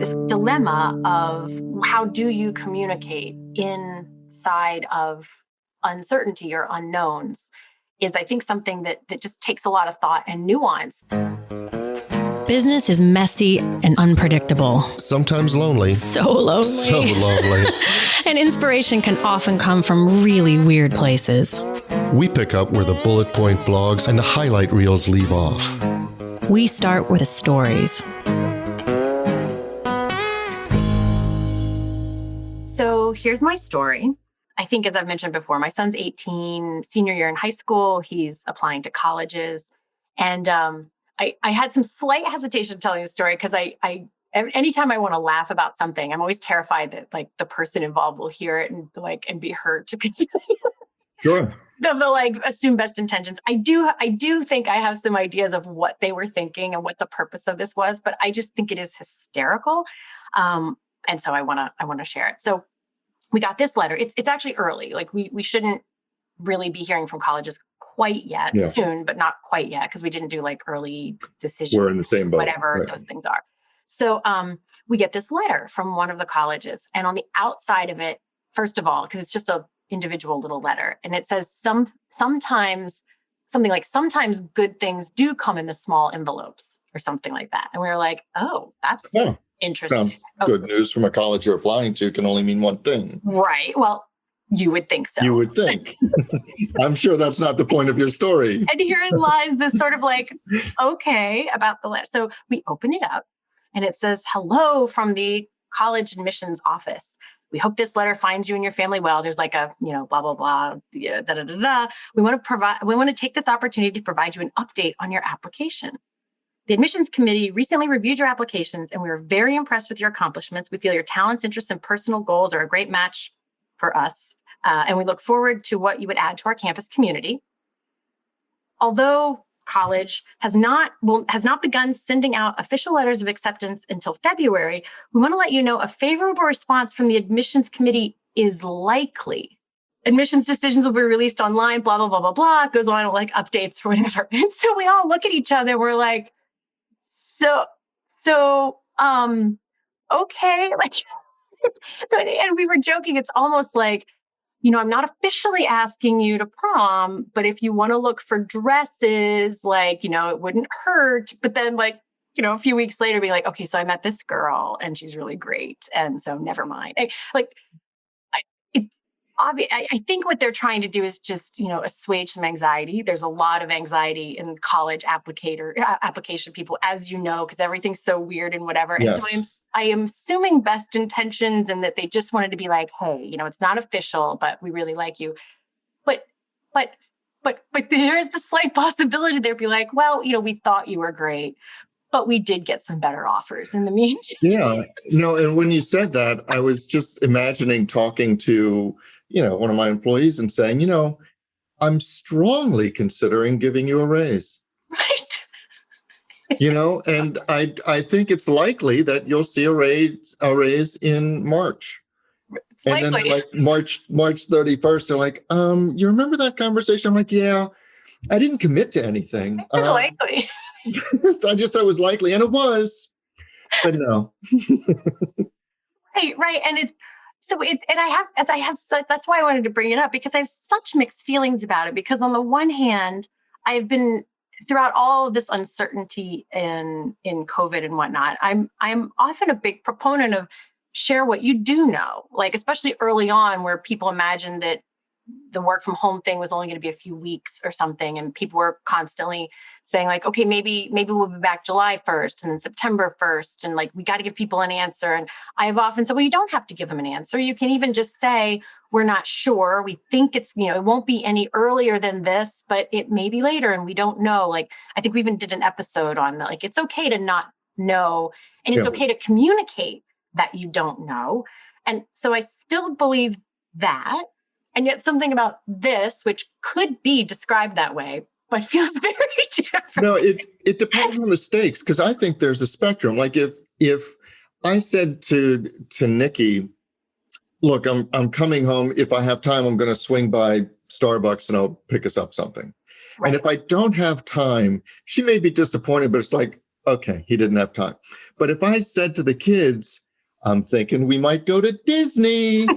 this dilemma of how do you communicate inside of uncertainty or unknowns is, I think, something that just takes a lot of thought and nuance. Business is messy and unpredictable. Sometimes lonely. So lonely. So lonely. And inspiration can often come from really weird places. We pick up where the bullet point blogs and the highlight reels leave off. We start with the stories. So here's my story. I think, as I've mentioned before, my son's 18, senior year in high school. He's applying to colleges. And I had some slight hesitation telling the story because I anytime I want to laugh about something, I'm always terrified that like the person involved will hear it and be hurt. Sure. They'll assume best intentions. I do think I have some ideas of what they were thinking and what the purpose of this was, but I just think it is hysterical. And so I want to share it. So we got this letter. It's actually early. Like we shouldn't really be hearing from colleges quite yet. Yeah. Soon, but not quite yet, because we didn't do like early decision. We're in the same boat. Whatever those things are. So we get this letter from one of the colleges, and on the outside of it, first of all, because it's just a individual little letter, and it says sometimes good things do come in the small envelopes or something like that. And we were like, oh, that's interesting. Sounds good news from a college you're applying to can only mean one thing. Right. Well, you would think so. You would think. I'm sure that's not the point of your story. And herein lies this sort of okay, about the letter. So we open it up and it says, hello from the college admissions office. We hope this letter finds you and your family well. There's blah, blah, blah, da, da, da, da. We want to take this opportunity to provide you an update on your application. The admissions committee recently reviewed your applications, and we were very impressed with your accomplishments. We feel your talents, interests, and personal goals are a great match for us. And we look forward to what you would add to our campus community. Although college has not begun sending out official letters of acceptance until February, we want to let you know a favorable response from the admissions committee is likely. Admissions decisions will be released online, blah, blah, blah, blah, blah. It goes on with updates or whatever. And so we all look at each other. We're like, okay. And we were joking. It's almost like, I'm not officially asking you to prom, but if you want to look for dresses, it wouldn't hurt. But then a few weeks later, be like, okay, so I met this girl and she's really great. And so never mind. It's obvious. I think what they're trying to do is just, assuage some anxiety. There's a lot of anxiety in college application people, as you know, because everything's so weird and whatever. Yes. And so I am assuming best intentions and that they just wanted to be like, hey, it's not official, but we really like you. But there's the slight possibility they'd be like, well, we thought you were great, but we did get some better offers in the meantime. Yeah. No, and when you said that, I was just imagining talking to one of my employees and saying, I'm strongly considering giving you a raise. Right. And I think it's likely that you'll see a raise in March. It's and likely. Then March 31st, they're like, you remember that conversation? I'm like, yeah, I didn't commit to anything. It's likely. I just thought it was likely, and it was, but no. Right. And that's why I wanted to bring it up, because I have such mixed feelings about it. Because on the one hand, I've been throughout all of this uncertainty in COVID and whatnot, I'm often a big proponent of share what you do know, especially early on, where people imagined that the work from home thing was only going to be a few weeks or something. And people were constantly saying okay, maybe we'll be back July 1st and then September 1st. And we got to give people an answer. And I've often said, well, you don't have to give them an answer. You can even just say, we're not sure. We think it's, it won't be any earlier than this, but it may be later. And we don't know. I think we even did an episode on that. It's okay to not know. And it's okay to communicate that you don't know. And so I still believe that. And yet something about this, which could be described that way, but feels very different. No, it depends on the stakes, because I think there's a spectrum. If I said to Nikki, look, I'm coming home. If I have time, I'm going to swing by Starbucks and I'll pick us up something. Right. And if I don't have time, she may be disappointed, but it's like, okay, he didn't have time. But if I said to the kids, I'm thinking we might go to Disney,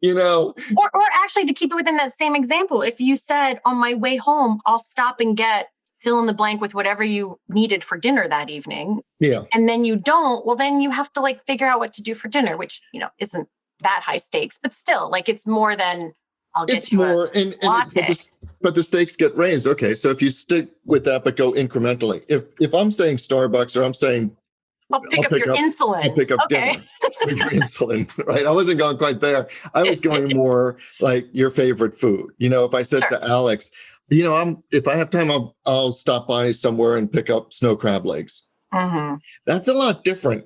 you know. Or actually, to keep it within that same example, if you said on my way home, I'll stop and get fill in the blank with whatever you needed for dinner that evening. Yeah. And then you don't, well, then you have to like figure out what to do for dinner, which, isn't that high stakes, but still like it's more than I'll get It's more, but the stakes get raised. Okay. So if you stick with that, but go incrementally, if I'm saying Starbucks or I'm saying, I'll pick up your insulin. I'll pick up dinner. Your insulin, right? I wasn't going quite there. I was going more like your favorite food. If I said to Alex, if I have time, I'll stop by somewhere and pick up snow crab legs. Mm-hmm. That's a lot different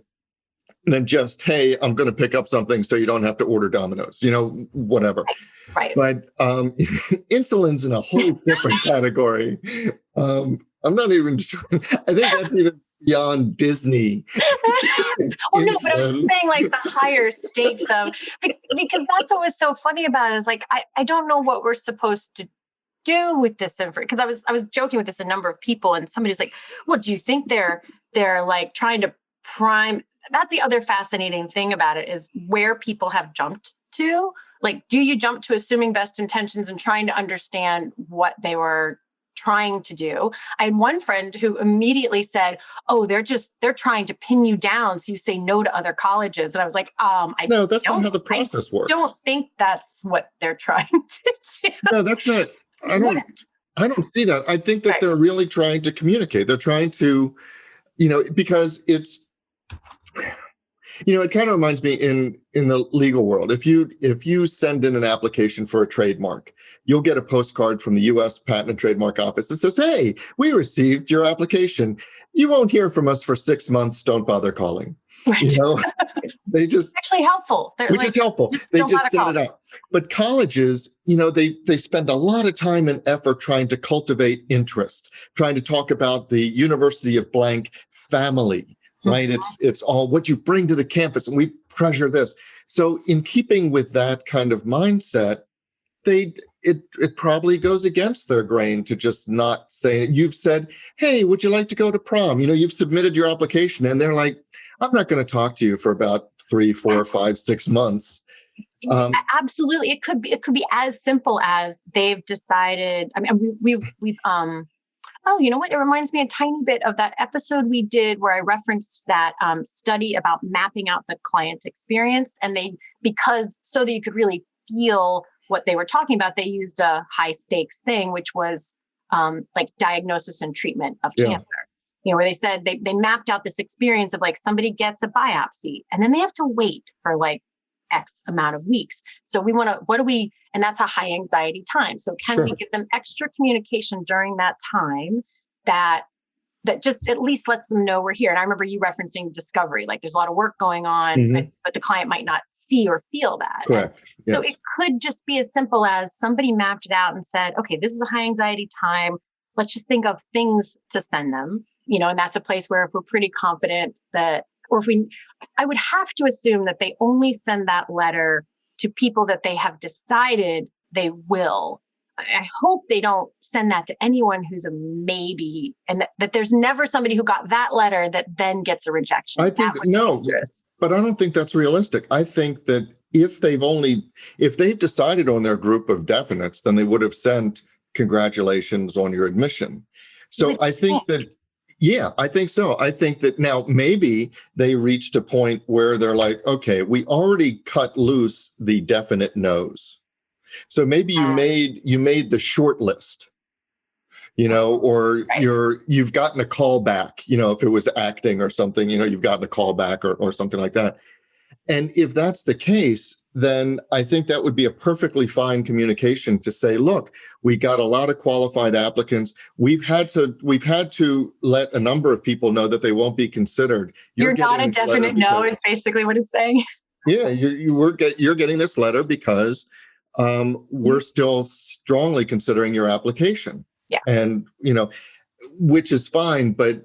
than just, hey, I'm going to pick up something so you don't have to order Domino's, whatever. Right. But insulin's in a whole different category. I'm not even sure. I think that's even beyond Disney. Well, no, but I was just saying like the higher stakes of, because that's what was so funny about it is like, I don't know what we're supposed to do with this information, because I was joking with this a number of people, and somebody's like, well, do you think they're like trying to prime? That's the other fascinating thing about it is where people have jumped to. Like, do you jump to assuming best intentions and trying to understand what they were trying to do? I had one friend who immediately said, oh, they're trying to pin you down so you say no to other colleges. And I was like, no, that's not how the process works. I don't think that's what they're trying to do. No, that's not. I don't see that. I think that they're really trying to communicate. They're trying to, because it's, it kind of reminds me in the legal world. If you send in an application for a trademark, you'll get a postcard from the U.S. Patent and Trademark Office that says, hey, we received your application. You won't hear from us for 6 months. Don't bother calling. Right. They just actually helpful. Which is helpful. They just set it up. But colleges, they spend a lot of time and effort trying to cultivate interest, trying to talk about the University of blank family, right? Mm-hmm. It's all what you bring to the campus, and we treasure this. So in keeping with that kind of mindset, it probably goes against their grain to just not say it. You've said, hey, would you like to go to prom? You've submitted your application, and they're like, I'm not going to talk to you for about 3, 4, 5, 6 months. Absolutely. It could be as simple as they've decided. I mean, we've oh, you know what? It reminds me a tiny bit of that episode we did where I referenced that study about mapping out the client experience. And so that you could really feel what they were talking about, they used a high stakes thing, which was like diagnosis and treatment of cancer. Where they said they mapped out this experience of like somebody gets a biopsy and then they have to wait for like X amount of weeks. So and that's a high anxiety time. So can we give them extra communication during that time that just at least lets them know we're here? And I remember you referencing discovery, like there's a lot of work going on, mm-hmm. but the client might not see or feel that. Correct. Yes. So it could just be as simple as somebody mapped it out and said, okay, this is a high anxiety time. Let's just think of things to send them. And that's a place where if we're pretty confident that, I would have to assume that they only send that letter to people that they have decided they will. I hope they don't send that to anyone who's a maybe, and that there's never somebody who got that letter that then gets a rejection. I think no, but I don't think that's realistic. I think that if they've decided on their group of definites, then they would have sent congratulations on your admission. So I think that. Yeah, I think so. I think that now maybe they reached a point where they're like, okay, we already cut loose the definite no's. So maybe you made the short list, or you've gotten a call back, if it was acting or something, you've gotten a call back or something like that. And if that's the case, then I think that would be a perfectly fine communication to say, look, we got a lot of qualified applicants. We've had to let a number of people know that they won't be considered. You're not a definite no is basically what it's saying. Yeah, you're getting this letter because we're still strongly considering your application. Yeah. And, which is fine, but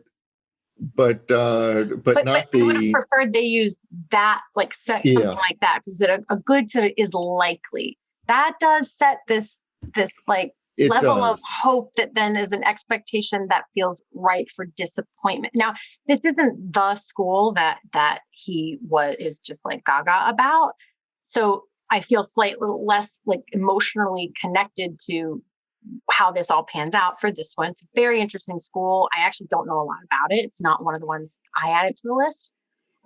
not I would have preferred they use that, like something like that, because a good to is likely. That does set this like It level of does. hope that then is an expectation that feels right for disappointment. Now, this isn't the school that he is just like gaga about. So I feel slightly less like emotionally connected to how this all pans out for this one. It's a very interesting school. I actually don't know a lot about it. It's not one of the ones I added to the list.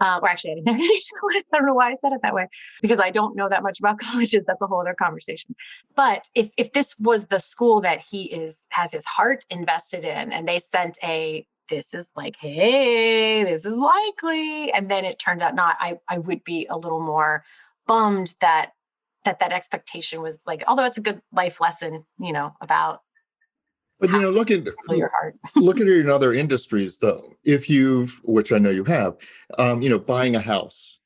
Or actually, I didn't have any to the list. I don't know why I said it that way, because I don't know that much about colleges. That's a whole other conversation. But if this was the school that has his heart invested in, and they sent this is like, hey, this is likely, and then it turns out not, I would be a little more bummed that expectation was like, although it's a good life lesson, about. But look at Your heart. look at it in other industries, though. If which I know you have, buying a house,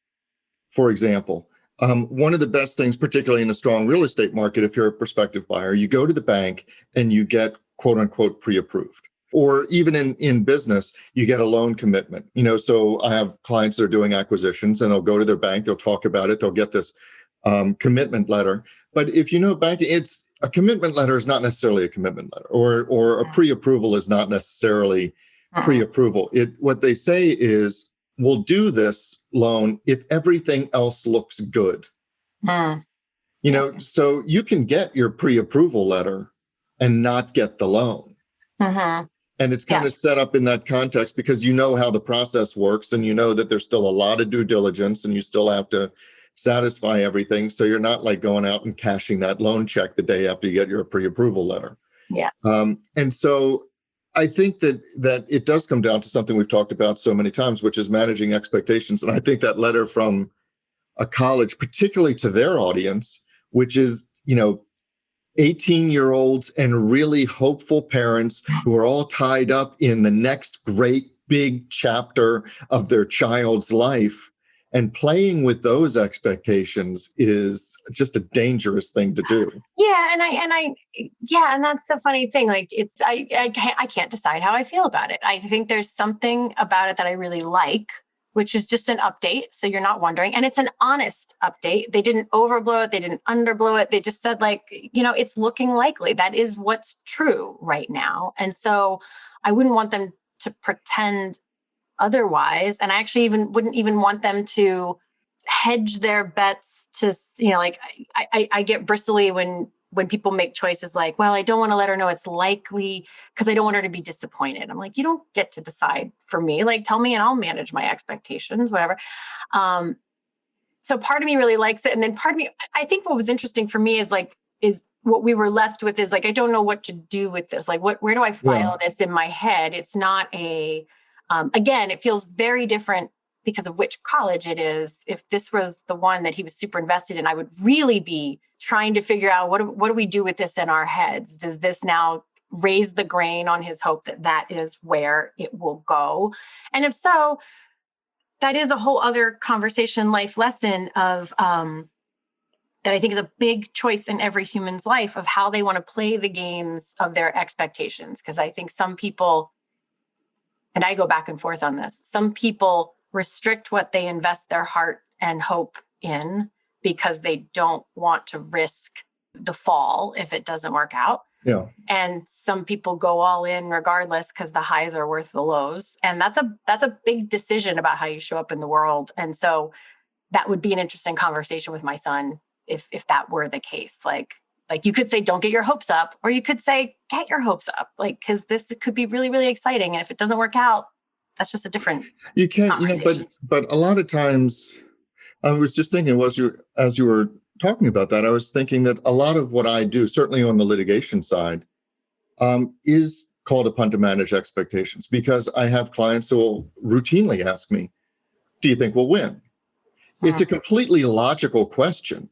for example, one of the best things, particularly in a strong real estate market, if you're a prospective buyer, you go to the bank and you get quote unquote pre-approved. Or even in business, you get a loan commitment. So I have clients that are doing acquisitions, and they'll go to their bank, they'll talk about it, they'll get this commitment letter. But if banking, a commitment letter is not necessarily a commitment letter, or a pre-approval is not necessarily pre-approval. What they say is, we'll do this loan if everything else looks good. So you can get your pre-approval letter and not get the loan. And it's kind of set up in that context because you know how the process works, and you know that there's still a lot of due diligence, and you still have to satisfy everything. So you're not like going out and cashing that loan check the day after you get your pre-approval letter. Yeah. And so I think that it does come down to something we've talked about so many times, which is managing expectations. And I think that letter from a college, particularly to their audience, which is, 18-year-olds and really hopeful parents who are all tied up in the next great big chapter of their child's life. And playing with those expectations is just a dangerous thing to do. Yeah, and that's the funny thing. Like, I can't decide how I feel about it. I think there's something about it that I really like, which is just an update, so you're not wondering. And it's an honest update. They didn't overblow it. They didn't underblow it. They just said, like, it's looking likely. That is what's true right now. And so I wouldn't want them to pretend otherwise. And I actually wouldn't even want them to hedge their bets to, I get bristly when people make choices like, well, I don't want to let her know it's likely because I don't want her to be disappointed. I'm like, you don't get to decide for me. Like, tell me and I'll manage my expectations, whatever. So part of me really likes it. And then part of me, I think what was interesting for me is what we were left with is like, I don't know what to do with this. Like, where do I file this in my head? It's not again, it feels very different because of which college it is. If this was the one that he was super invested in, I would really be trying to figure out what do we do with this in our heads? Does this now raise the grain on his hope that is where it will go? And if so, that is a whole other conversation, life lesson of that I think is a big choice in every human's life of how they want to play the games of their expectations. Because I think some people, and I go back and forth on this, some people restrict what they invest their heart and hope in because they don't want to risk the fall if it doesn't work out. Yeah. And some people go all in regardless because the highs are worth the lows. And that's a big decision about how you show up in the world. And so that would be an interesting conversation with my son if that were the case. Like you could say, don't get your hopes up, or you could say, get your hopes up, because this could be really, really exciting. And if it doesn't work out, that's just a different conversation. But a lot of times, I was just thinking, as you were talking about that, I was thinking that a lot of what I do, certainly on the litigation side, is called upon to manage expectations, because I have clients who will routinely ask me, do you think we'll win? It's a completely logical question.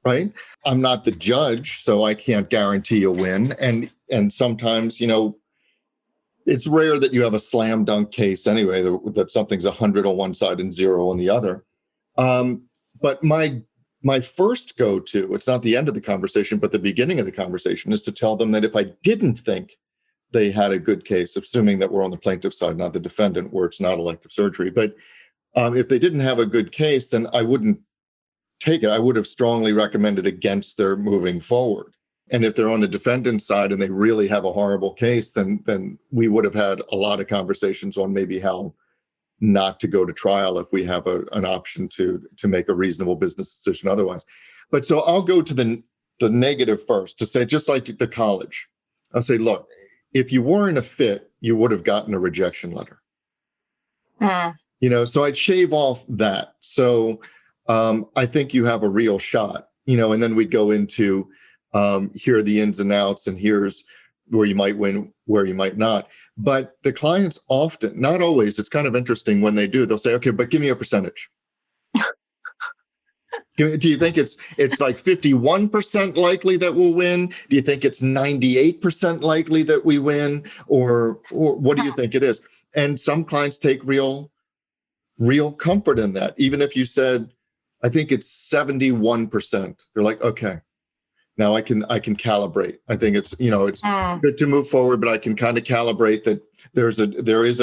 Right? I'm not the judge, so I can't guarantee a win. And sometimes, it's rare that you have a slam dunk case anyway, that something's 100 on one side and 0 on the other. But my first go-to, it's not the end of the conversation, but the beginning of the conversation, is to tell them that if I didn't think they had a good case, assuming that we're on the plaintiff side, not the defendant, where it's not elective surgery, but if they didn't have a good case, then I wouldn't take it. I would have strongly recommended against their moving forward. And if they're on the defendant's side and they really have a horrible case, then we would have had a lot of conversations on maybe how not to go to trial if we have an option to make a reasonable business decision otherwise. But so I'll go to the negative first, to say, just like the college, I'll say, look, if you weren't a fit, you would have gotten a rejection letter. So I'd shave off that. So I think you have a real shot, and then we'd go into here are the ins and outs, and here's where you might win, where you might not. But the clients often, not always, it's kind of interesting when they do, they'll say, okay, but give me a percentage. Do you think it's like 51% likely that we'll win? Do you think it's 98% likely that we win? Or what do you think it is? And some clients take real comfort in that. Even if you said, I think it's 71%, they're like, okay, now I can calibrate. I think it's, it's good to move forward, but I can kind of calibrate that there is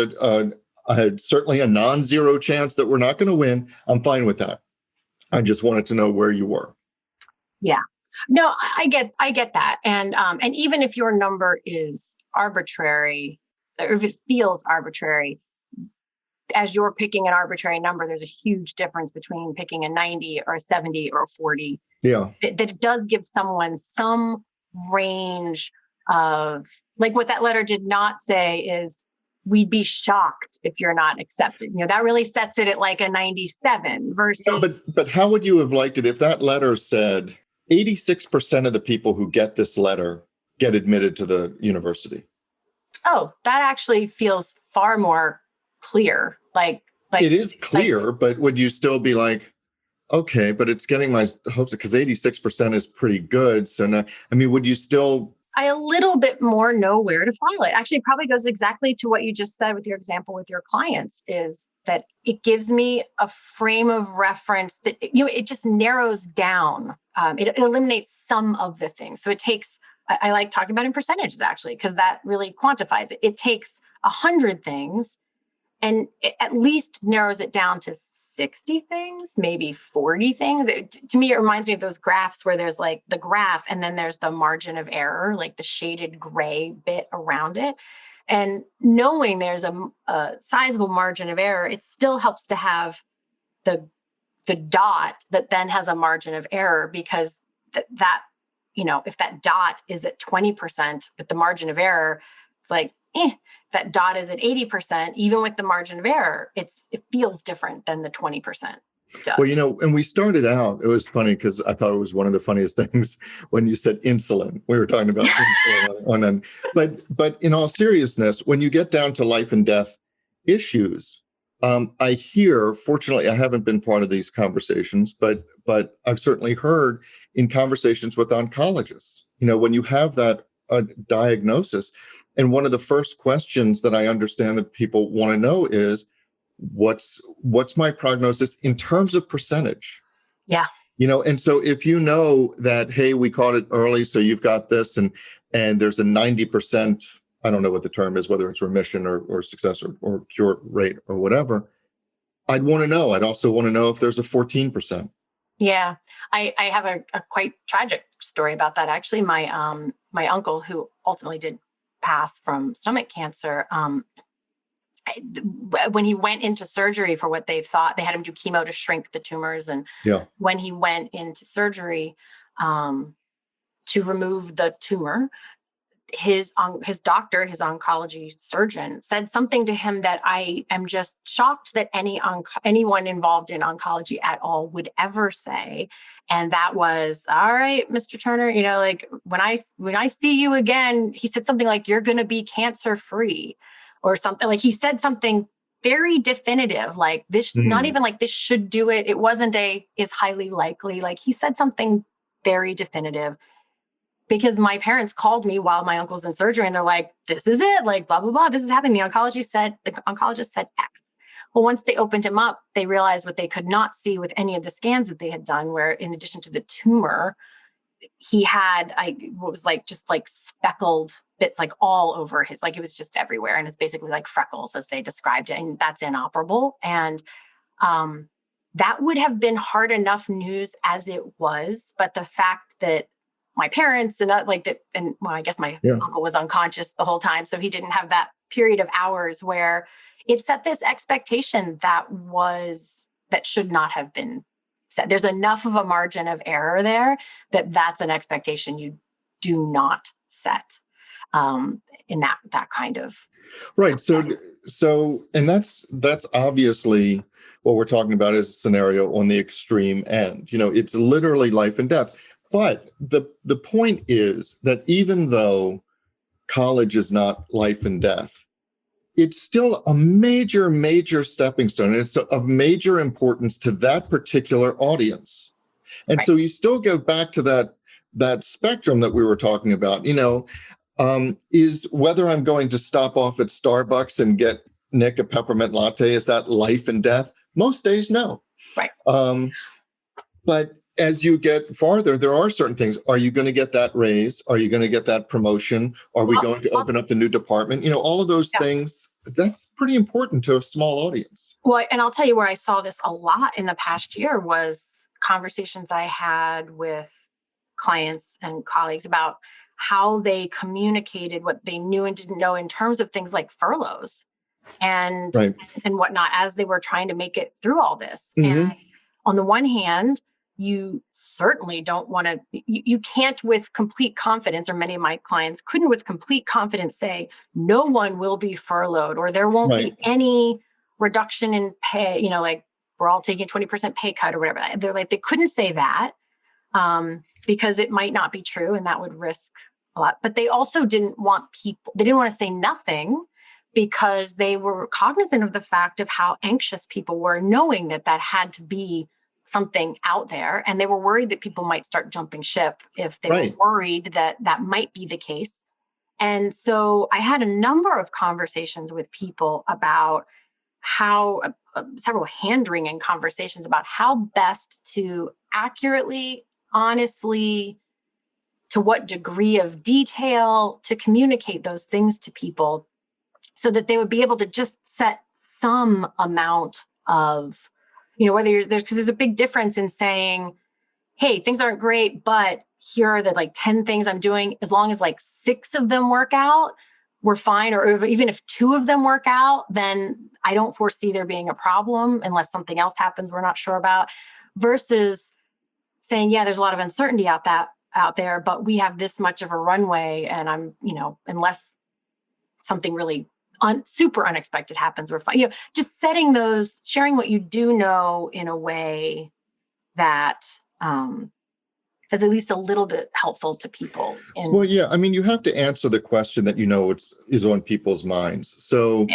certainly a non-zero chance that we're not going to win. I'm fine with that. I just wanted to know where you were. Yeah, no, I get that. And even if your number is arbitrary, or if it feels arbitrary, as you're picking an arbitrary number, there's a huge difference between picking a 90 or a 70 or a 40. Yeah. That it does give someone some range of, like, what that letter did not say is, we'd be shocked if you're not accepted. That really sets it at like a 97 versus. No, but how would you have liked it if that letter said 86% of the people who get this letter get admitted to the university? Oh, that actually feels far more clear. Like it is clear, but would you still be like, okay, but it's getting my hopes, because 86% is pretty good. So now, would you still? I a little bit more know where to file it. Actually, it probably goes exactly to what you just said with your example with your clients, is that it gives me a frame of reference that, it just narrows down. It eliminates some of the things. So it takes, I like talking about in percentages, actually, because that really quantifies it. It takes 100 things and it at least narrows it down to 60 things, maybe 40 things. To me, it reminds me of those graphs where there's like the graph and then there's the margin of error, like the shaded gray bit around it. And knowing there's a sizable margin of error, it still helps to have the dot that then has a margin of error, because that if that dot is at 20% with the margin of error, it's like, that dot is at 80%, even with the margin of error, it feels different than the 20% does. Well, and we started out, it was funny because I thought it was one of the funniest things when you said insulin. We were talking about insulin but in all seriousness, when you get down to life and death issues, I hear, fortunately, I haven't been part of these conversations, but I've certainly heard in conversations with oncologists, when you have that diagnosis, and one of the first questions that I understand that people want to know is, what's my prognosis in terms of percentage? Yeah. And so if you know that, hey, we caught it early, so you've got this, and there's a 90%, I don't know what the term is, whether it's remission or success or cure rate or whatever, I'd want to know. I'd also want to know if there's a 14%. Yeah. I have a quite tragic story about that. Actually, my uncle, who ultimately did pass from stomach cancer, when he went into surgery for what they thought, they had him do chemo to shrink the tumors. And when he went into surgery to remove the tumor, his doctor, his oncology surgeon, said something to him that I am just shocked that anyone involved in oncology at all would ever say. And that was, all right, Mr. Turner, like when I see you again, he said something like, you're going to be cancer free, or something. Like, he said something very definitive, like this, not even like this should do it. It wasn't is highly likely. Like, he said something very definitive, because my parents called me while my uncle's in surgery and they're like, this is it, like, blah, blah, blah. This is happening. The oncologist said X. Well, once they opened him up, they realized what they could not see with any of the scans that they had done, where in addition to the tumor, he had what was like just like speckled bits, like all over his, like it was just everywhere. And it's basically like freckles, as they described it. And that's inoperable. And that would have been hard enough news as it was. But the fact that my parents and like that. And well, I guess my uncle was unconscious the whole time. So he didn't have that period of hours where it set this expectation that should not have been set. There's enough of a margin of error there that's an expectation you do not set in that kind of. Right. So, and that's obviously what we're talking about is a scenario on the extreme end. It's literally life and death. But the point is that even though college is not life and death, it's still a major, major stepping stone. And it's of major importance to that particular audience. And so you still go back to that spectrum that we were talking about, is whether I'm going to stop off at Starbucks and get Nick a peppermint latte, is that life and death? Most days, no. Right. But as you get farther, there are certain things. Are you going to get that raise? Are you going to get that promotion? Are we going to open up the new department? All of those things, that's pretty important to a small audience. Well, and I'll tell you where I saw this a lot in the past year was conversations I had with clients and colleagues about how they communicated what they knew and didn't know in terms of things like furloughs and whatnot as they were trying to make it through all this. And on the one hand, you certainly don't want to, you can't with complete confidence, or many of my clients couldn't with complete confidence say, no one will be furloughed or there won't be any reduction in pay, like we're all taking a 20% pay cut or whatever. They're like, they couldn't say that because it might not be true and that would risk a lot. But they also didn't want to say nothing because they were cognizant of the fact of how anxious people were, knowing that had to be something out there. And they were worried that people might start jumping ship if they were worried that might be the case. And so I had a number of conversations with people about how several hand-wringing conversations about how best to accurately, honestly, to what degree of detail to communicate those things to people so that they would be able to just set some amount of, whether there's a big difference in saying, hey, things aren't great, but here are the 10 things I'm doing. As long as 6 of them work out, we're fine. Or even if 2 of them work out, then I don't foresee there being a problem unless something else happens we're not sure about, versus saying, yeah, there's a lot of uncertainty out there, but we have this much of a runway. And I'm, unless something really super unexpected happens, we're fine. Just sharing what you do know in a way that is at least a little bit helpful to people. Well, yeah, I mean, you have to answer the question that is on people's minds. So,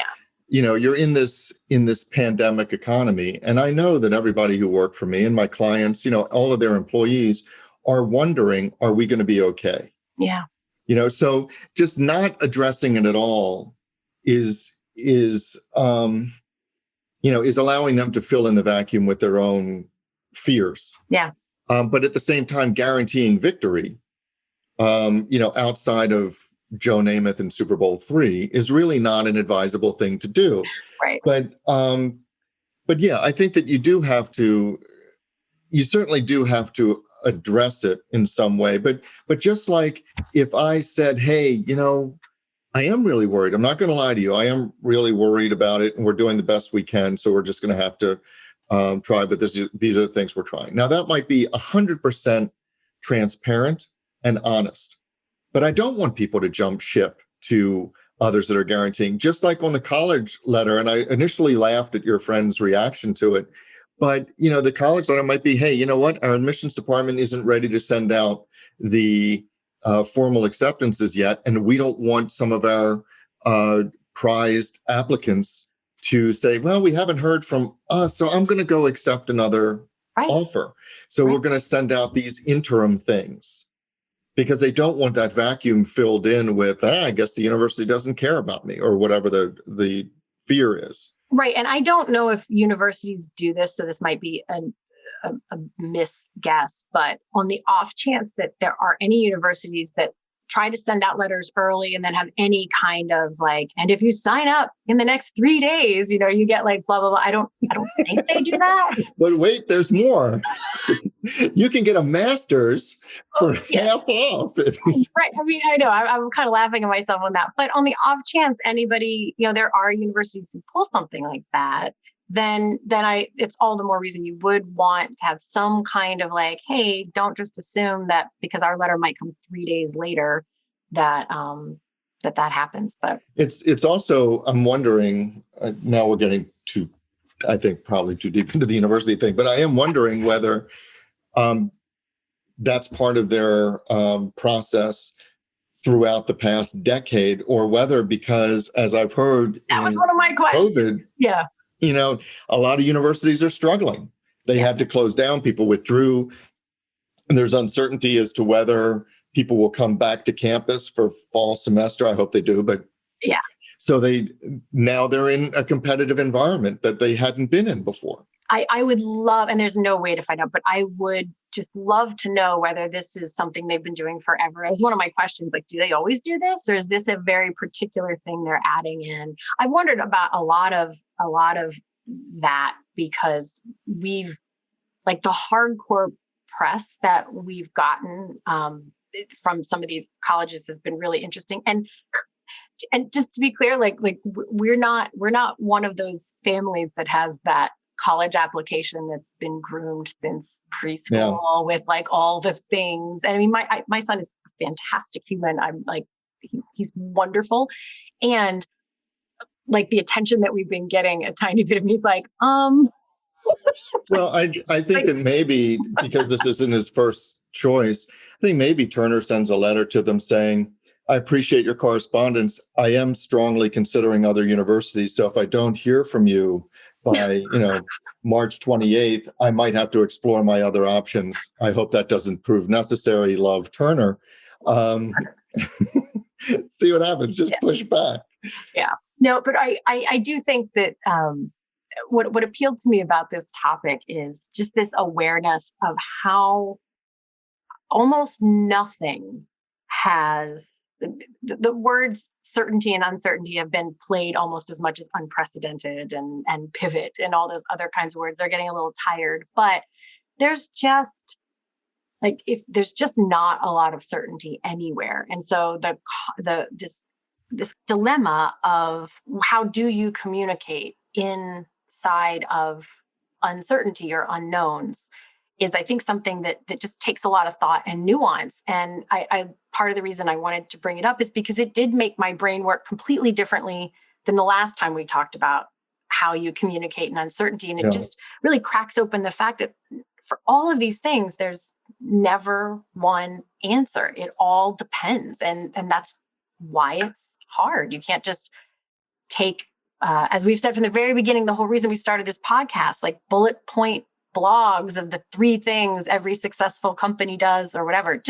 you're in this pandemic economy, and I know that everybody who worked for me and my clients, all of their employees are wondering, are we going to be okay? Yeah. So just not addressing it at all is allowing them to fill in the vacuum with their own fears. Yeah. But at the same time, guaranteeing victory, outside of Joe Namath and Super Bowl III is really not an advisable thing to do. Right. But yeah, I think that you certainly do have to address it in some way. But just like if I said, hey, I am really worried. I'm not going to lie to you. I am really worried about it, and we're doing the best we can. So we're just going to have to try. But these are the things we're trying. Now, that might be 100% transparent and honest. But I don't want people to jump ship to others that are guaranteeing, just like on the college letter. And I initially laughed at your friend's reaction to it. But, the college letter might be, hey, you know what? Our admissions department isn't ready to send out the formal acceptances yet. And we don't want some of our prized applicants to say, well, we haven't heard from us, so I'm going to go accept another offer. So we're going to send out these interim things because they don't want that vacuum filled in with, I guess the university doesn't care about me, or whatever the fear is. Right. And I don't know if universities do this, so this might be a misguess, but on the off chance that there are any universities that try to send out letters early and then have any kind of and if you sign up in the next 3 days, you get blah, blah, blah. I don't think they do that. But wait, there's more. You can get a master's for half off. Right. I mean, I know I'm kind of laughing at myself on that, but on the off chance anybody, there are universities who pull something like that, then it's all the more reason you would want to have some kind of like, hey, don't just assume that because our letter might come 3 days later that that happens. But it's also, I'm wondering, now we're getting to, I think, probably too deep into the university thing, but I am wondering whether that's part of their process throughout the past decade, or whether, because as I've heard, that was one of my questions. COVID, yeah, a lot of universities are struggling. They had to close down. People withdrew. And there's uncertainty as to whether people will come back to campus for fall semester. I hope they do, but yeah. So now they're in a competitive environment that they hadn't been in before. I would love, and there's no way to find out, but I would just love to know whether this is something they've been doing forever. It was one of my questions, like, do they always do this, or is this a very particular thing they're adding in? I've wondered about a lot of that, because we've, like, the hardcore press that we've gotten from some of these colleges has been really interesting. And just to be clear, like we're not one of those families that has that college application that's been groomed since preschool with like all the things. And I mean, my son is a fantastic human. I'm like, he's wonderful. And like the attention that we've been getting, a tiny bit of me is like, Well, I think that maybe because this isn't his first choice, I think maybe Turner sends a letter to them saying, I appreciate your correspondence. I am strongly considering other universities. So if I don't hear from you by, March 28th, I might have to explore my other options. I hope that doesn't prove necessary. Love, Turner. See what happens. Just push back. Yeah. No, but I do think that what appealed to me about this topic is just this awareness of how almost nothing has the words certainty and uncertainty have been played almost as much as unprecedented and pivot and all those other kinds of words. They're getting a little tired, but there's just not a lot of certainty anywhere. And so this dilemma of how do you communicate inside of uncertainty or unknowns is, I think, something that just takes a lot of thought and nuance. And I part of the reason I wanted to bring it up is because it did make my brain work completely differently than the last time we talked about how you communicate in uncertainty. And it just really cracks open the fact that for all of these things, there's never one answer. It all depends. And that's why it's hard. You can't just take, as we've said from the very beginning, the whole reason we started this podcast, like bullet point blogs of the 3 things every successful company does or whatever,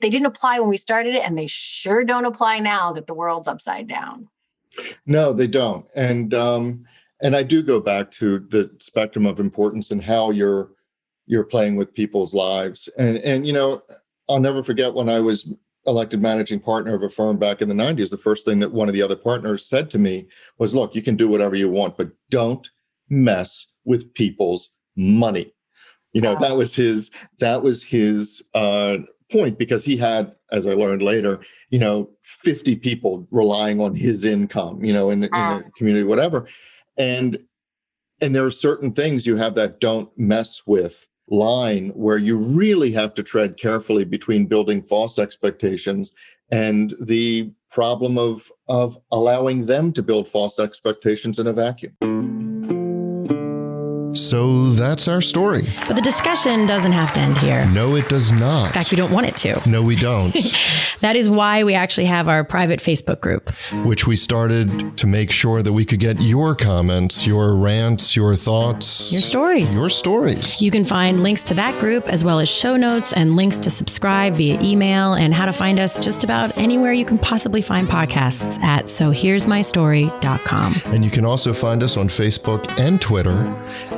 they didn't apply when we started it, and they sure don't apply now that the world's upside down. No, they don't. And I do go back to the spectrum of importance and how you're playing with people's lives. And I'll never forget when I was elected managing partner of a firm back in the 90s, the first thing that one of the other partners said to me was, look, you can do whatever you want, but don't mess with people's money. That was his point, because he had, as I learned later, 50 people relying on his income, in the community, whatever. And there are certain things you have that don't mess with line where you really have to tread carefully between building false expectations and the problem of allowing them to build false expectations in a vacuum. So that's our story. But the discussion doesn't have to end here. No, it does not. In fact, we don't want it to. No, we don't. That is why we actually have our private Facebook group, which we started to make sure that we could get your comments, your rants, your thoughts, your stories. You can find links to that group, as well as show notes and links to subscribe via email, and how to find us just about anywhere you can possibly find podcasts at sohere'smystory.com. And you can also find us on Facebook and Twitter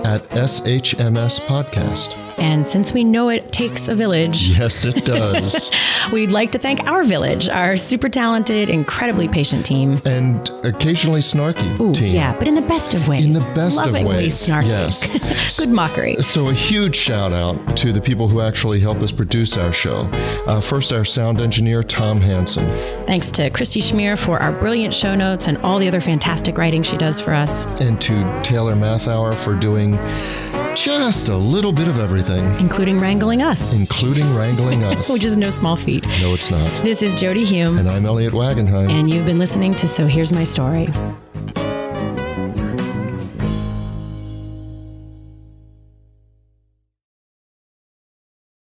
at SHMS Podcast. And since we know it takes a village, Yes, it does. we'd like to thank our village, our super talented, incredibly patient team. And occasionally snarky team. Yeah, but in the best of ways. In the best of Lovingly ways. Snarky. Yes. Good mockery. So a huge shout out to the people who actually help us produce our show. First, our sound engineer, Tom Hansen. Thanks to Christy Schmier for our brilliant show notes and all the other fantastic writing she does for us. And to Taylor Mathauer for doing just a little bit of everything. Including wrangling us. Which is no small feat. No, it's not. This is Jody Hume. And I'm Elliot Wagenheim. And you've been listening to So Here's My Story.